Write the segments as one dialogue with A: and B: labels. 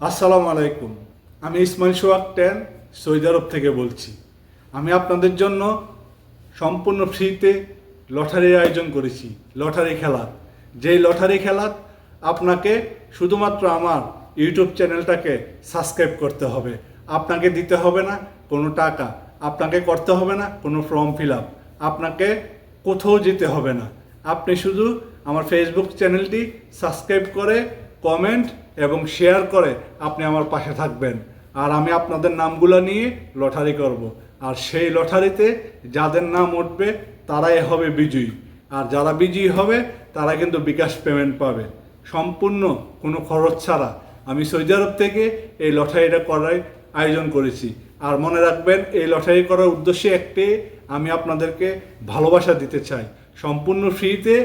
A: আসসালামু আলাইকুম। আমি ইসমাইল সোহাগ টেন সৌদি আরব থেকে বলছি। আমি আপনাদের জন্য সম্পূর্ণ ফ্রিতে লটারির আয়োজন করেছি। লটারি খেলা, যেই লটারি খেলা আপনাকে শুধুমাত্র আমার ইউটিউব চ্যানেলটাকে সাবস্ক্রাইব করতে হবে। আপনাকে দিতে হবে না কোনো টাকা, আপনাকে করতে হবে না কোনো ফর্ম ফিল আপ, আপনাকে কোথাও যেতে হবে না। আপনি শুধু আমার ফেসবুক চ্যানেলটি সাবস্ক্রাইব করে কমেন্ট এবং শেয়ার করে আপনি আমার পাশে থাকবেন। আর আমি আপনাদের নামগুলো নিয়ে লটারি করব। আর সেই লটারিতে যাদের নাম উঠবে তারাই হবে বিজয়ী। আর যারা বিজয়ী হবে তারা কিন্তু বিকাশ পেমেন্ট পাবে সম্পূর্ণ কোনো খরচ ছাড়া। আমি সৌদি আরব থেকে এই লটারিটা করার আয়োজন করেছি। আর মনে রাখবেন, এই লটারি করার উদ্দেশ্য একটাই, আমি আপনাদেরকে ভালোবাসা দিতে চাই সম্পূর্ণ ফ্রিতে।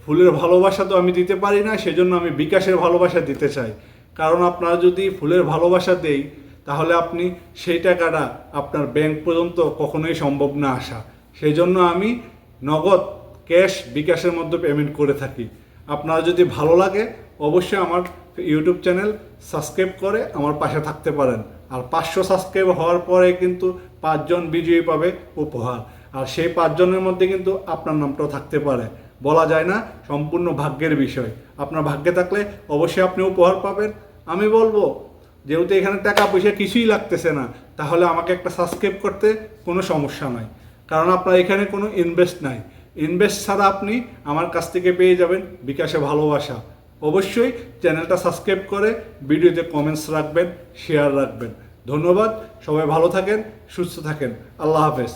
A: ফুলের ভালোবাসা তো আমি দিতে পারি না, সেজন্য আমি বিকাশের ভালোবাসা দিতে চাই। কারণ আপনারা যদি ফুলের ভালোবাসা দেই তাহলে আপনি সেই টাকাটা আপনার ব্যাংক পর্যন্ত কখনোই সম্ভব না আসা। সেই জন্য আমি নগদ ক্যাশ বিকাশের মধ্যে পেমেন্ট করে থাকি। আপনারা যদি ভালো লাগে অবশ্যই আমার ইউটিউব চ্যানেল সাবস্ক্রাইব করে আমার পাশে থাকতে পারেন। আর 500 সাবস্ক্রাইব হওয়ার পরে কিন্তু 5 জন বিজয়ী পাবে উপহার। আর সেই 5 জনের মধ্যে কিন্তু আপনার নামটাও থাকতে পারে, বলা যায় না, সম্পূর্ণ ভাগ্যের বিষয়। আপনার ভাগ্যে থাকলে অবশ্যই আপনি উপহার পাবেন। আমি বলবো, যেহেতু এখানে টাকা পয়সা কিছুই লাগতেছে না, তাহলে আমাকে একটা সাবস্ক্রাইব করতে কোনো সমস্যা নাই। কারণ আপনার এখানে কোনো ইনভেস্ট নাই। ইনভেস্ট ছাড়া আপনি আমার কাছ থেকে পেয়ে যাবেন বিকাশে ভালোবাসা। অবশ্যই চ্যানেলটা সাবস্ক্রাইব করে ভিডিওতে কমেন্টস রাখবেন, শেয়ার রাখবেন। ধন্যবাদ। সবাই ভালো থাকেন, সুস্থ থাকেন। আল্লাহ হাফেজ।